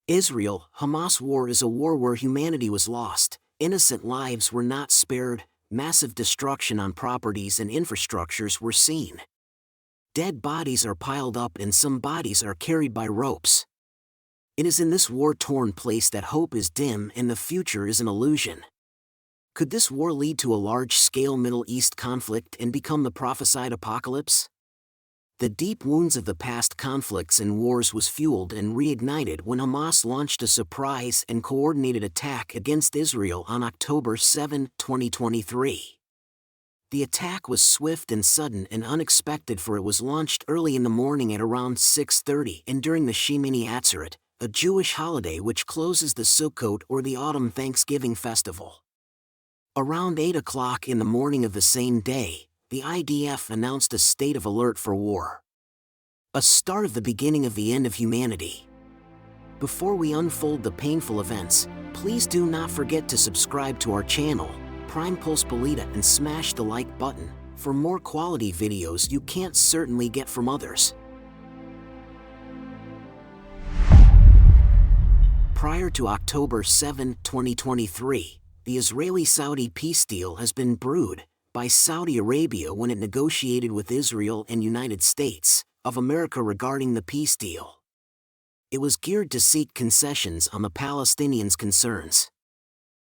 Israel Hamas War is a war where humanity was lost, innocent lives were not spared, massive destruction on properties and infrastructures were seen. Dead bodies are piled up and some bodies are carried by ropes. It is in this war-torn place that hope is dim and the future is an illusion. Could this war lead to a large-scale Middle East conflict and become the prophesied apocalypse? The deep wounds of the past conflicts and wars was fueled and reignited when Hamas launched a surprise and coordinated attack against Israel on October 7, 2023. The attack was swift and sudden and unexpected, for it was launched early in the morning at around 6:30 and during the Shemini Atzeret, a Jewish holiday which closes the Sukkot or the Autumn Thanksgiving festival. Around 8 o'clock in the morning of the same day, the IDF announced a state of alert for war. A start of the beginning of the end of humanity. Before we unfold the painful events, please do not forget to subscribe to our channel, Prime Pulse Belita, and smash the like button for more quality videos you can't certainly get from others. Prior to October 7, 2023, the Israeli-Saudi peace deal has been brewed by Saudi Arabia when it negotiated with Israel and United States of America regarding the peace deal. It was geared to seek concessions on the Palestinians' concerns.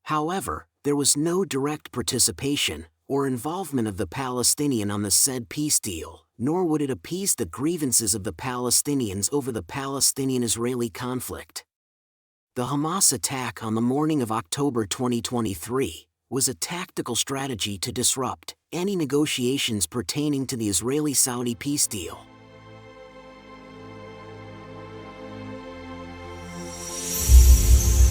However, there was no direct participation or involvement of the Palestinian on the said peace deal, nor would it appease the grievances of the Palestinians over the Palestinian-Israeli conflict. The Hamas attack on the morning of October 2023 was a tactical strategy to disrupt any negotiations pertaining to the Israeli-Saudi peace deal.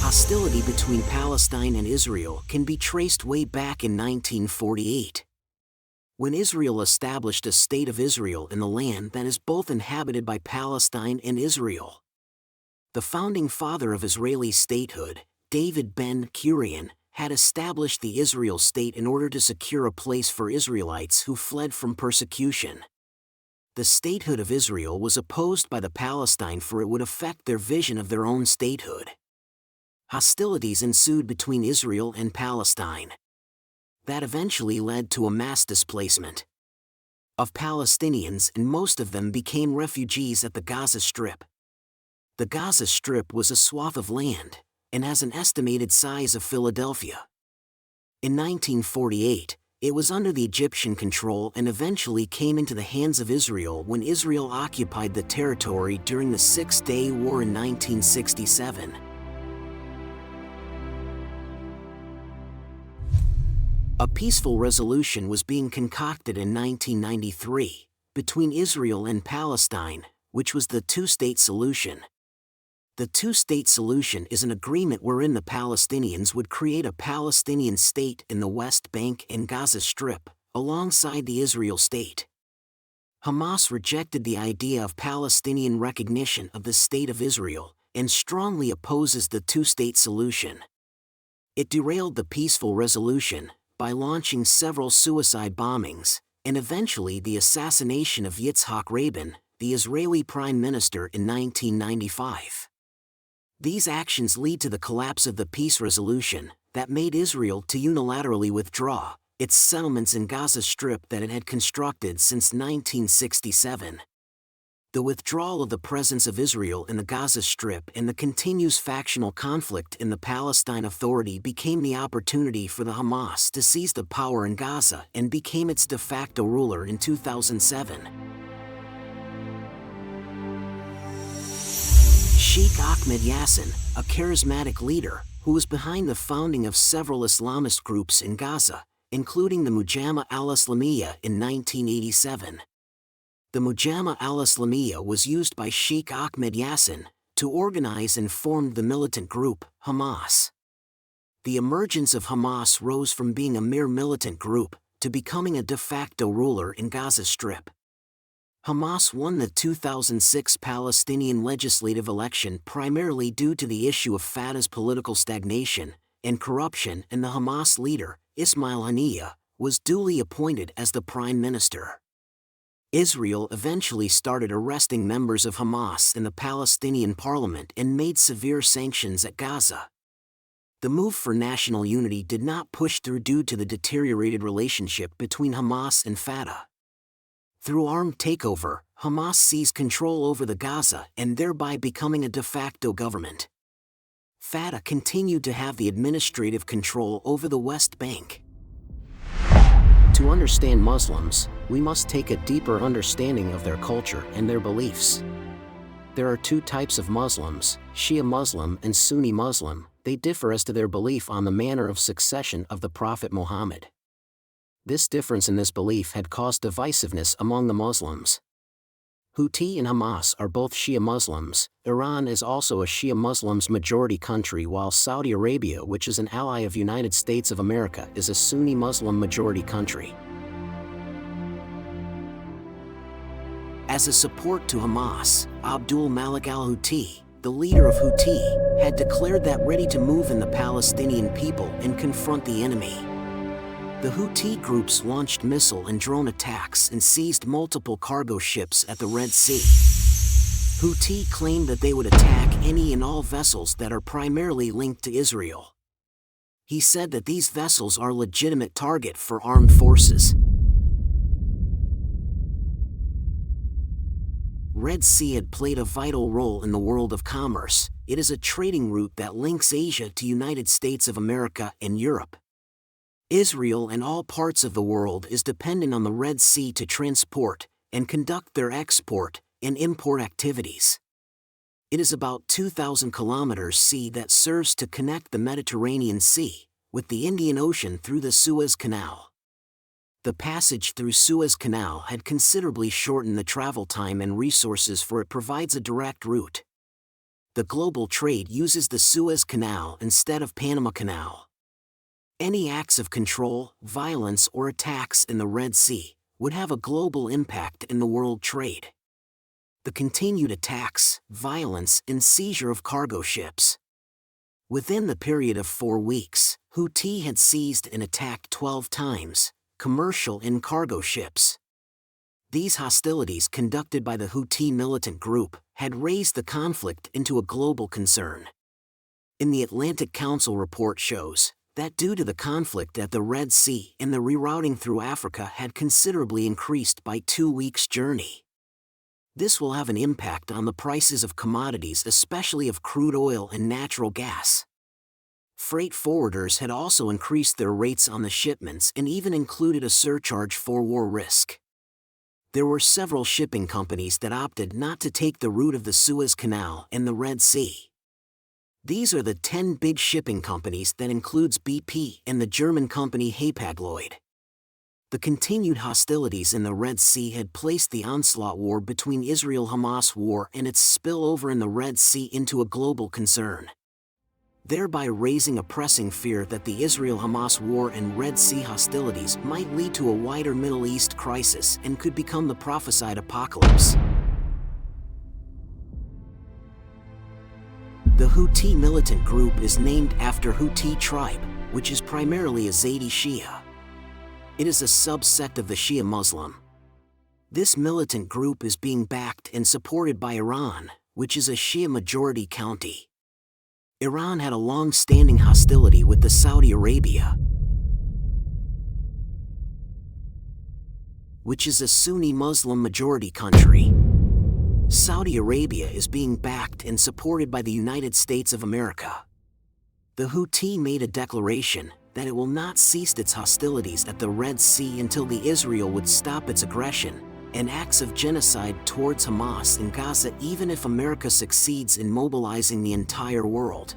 Hostility between Palestine and Israel can be traced way back in 1948, when Israel established a state of Israel in the land that is both inhabited by Palestine and Israel. The founding father of Israeli statehood, David Ben-Gurion, had established the Israel state in order to secure a place for Israelites who fled from persecution. The statehood of Israel was opposed by the Palestine, for it would affect their vision of their own statehood. Hostilities ensued between Israel and Palestine. That eventually led to a mass displacement of Palestinians, and most of them became refugees at the Gaza Strip. The Gaza Strip was a swath of land and has an estimated size of Philadelphia. In 1948, it was under the Egyptian control and eventually came into the hands of Israel when Israel occupied the territory during the Six-Day War in 1967. A peaceful resolution was being concocted in 1993 between Israel and Palestine, which was the two-state solution. The two-state solution is an agreement wherein the Palestinians would create a Palestinian state in the West Bank and Gaza Strip, alongside the Israel state. Hamas rejected the idea of Palestinian recognition of the State of Israel, and strongly opposes the two-state solution. It derailed the peaceful resolution by launching several suicide bombings, and eventually the assassination of Yitzhak Rabin, the Israeli Prime Minister, in 1995. These actions lead to the collapse of the peace resolution that made Israel to unilaterally withdraw its settlements in Gaza Strip that it had constructed since 1967. The withdrawal of the presence of Israel in the Gaza Strip and the continuous factional conflict in the Palestine Authority became the opportunity for the Hamas to seize the power in Gaza and became its de facto ruler in 2007. Sheikh Ahmed Yassin, a charismatic leader who was behind the founding of several Islamist groups in Gaza, including the Mujama al-Islamiyya in 1987. The Mujama al-Islamiyya was used by Sheikh Ahmed Yassin to organize and form the militant group, Hamas. The emergence of Hamas rose from being a mere militant group to becoming a de facto ruler in Gaza Strip. Hamas won the 2006 Palestinian legislative election primarily due to the issue of Fatah's political stagnation and corruption, and the Hamas leader, Ismail Haniyeh, was duly appointed as the prime minister. Israel eventually started arresting members of Hamas in the Palestinian parliament and made severe sanctions at Gaza. The move for national unity did not push through due to the deteriorated relationship between Hamas and Fatah. Through armed takeover, Hamas seized control over the Gaza and thereby becoming a de facto government. Fatah continued to have the administrative control over the West Bank. To understand Muslims, we must take a deeper understanding of their culture and their beliefs. There are two types of Muslims, Shia Muslim and Sunni Muslim. They differ as to their belief on the manner of succession of the Prophet Muhammad. This difference in this belief had caused divisiveness among the Muslims. Houthi and Hamas are both Shia Muslims. Iran is also a Shia Muslims majority country, while Saudi Arabia, which is an ally of United States of America, is a Sunni Muslim majority country. As a support to Hamas, Abdul Malik al-Houthi, the leader of Houthi, had declared that ready to move in the Palestinian people and confront the enemy. The Houthi groups launched missile and drone attacks and seized multiple cargo ships at the Red Sea. Houthi claimed that they would attack any and all vessels that are primarily linked to Israel. He said that these vessels are a legitimate target for armed forces. Red Sea had played a vital role in the world of commerce. It is a trading route that links Asia to United States of America and Europe. Israel and all parts of the world is dependent on the Red Sea to transport and conduct their export and import activities. It is about 2,000 kilometers sea that serves to connect the Mediterranean Sea with the Indian Ocean through the Suez Canal. The passage through Suez Canal had considerably shortened the travel time and resources, for it provides a direct route. The global trade uses the Suez Canal instead of Panama Canal. Any acts of control, violence, or attacks in the Red Sea would have a global impact in the world trade. The continued attacks, violence, and seizure of cargo ships. Within the period of 4 weeks, Houthi had seized and attacked 12 times commercial and cargo ships. These hostilities conducted by the Houthi militant group had raised the conflict into a global concern. In the Atlantic Council report shows that due to the conflict at the Red Sea and the rerouting through Africa had considerably increased by 2 weeks' journey. This will have an impact on the prices of commodities, especially of crude oil and natural gas. Freight forwarders had also increased their rates on the shipments and even included a surcharge for war risk. There were several shipping companies that opted not to take the route of the Suez Canal and the Red Sea. These are the 10 big shipping companies that includes BP and the German company Hapag-Lloyd. The continued hostilities in the Red Sea had placed the onslaught war between Israel Hamas War and its spillover in the Red Sea into a global concern, thereby raising a pressing fear that the Israel Hamas War and Red Sea hostilities might lead to a wider Middle East crisis and could become the prophesied apocalypse. The Houthi militant group is named after Houthi tribe, which is primarily a Zaydi Shia. It is a subsect of the Shia Muslim. This militant group is being backed and supported by Iran, which is a Shia majority county. Iran had a long-standing hostility with the Saudi Arabia, which is a Sunni Muslim majority country. Saudi Arabia is being backed and supported by the United States of America. The Houthi made a declaration that it will not cease its hostilities at the Red Sea until the Israel would stop its aggression and acts of genocide towards Hamas in Gaza, even if America succeeds in mobilizing the entire world.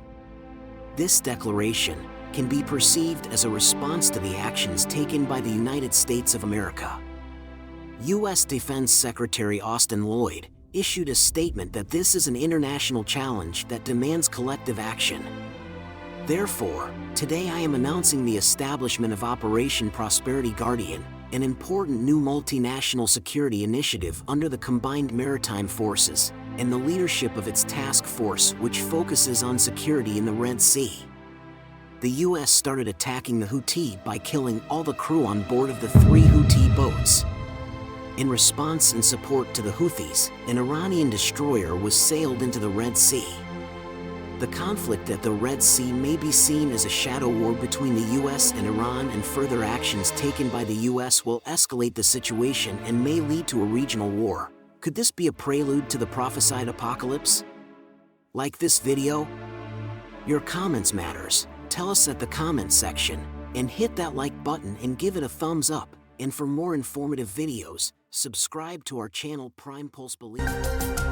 This declaration can be perceived as a response to the actions taken by the United States of America. U.S. Defense Secretary Austin Lloyd issued a statement that this is an international challenge that demands collective action. Therefore, today I am announcing the establishment of Operation Prosperity Guardian, an important new multinational security initiative under the Combined Maritime Forces, and the leadership of its task force, which focuses on security in the Red Sea. The U.S. started attacking the Houthi by killing all the crew on board of the 3 Houthi boats. In response and support to the Houthis, an Iranian destroyer was sailed into the Red Sea. The conflict at the Red Sea may be seen as a shadow war between the US and Iran, and further actions taken by the US will escalate the situation and may lead to a regional war. Could this be a prelude to the prophesied apocalypse? Like this video? Your comments matters. Tell us at the comment section, and hit that like button and give it a thumbs up. And for more informative videos, subscribe to our channel Prime Pulse Believer.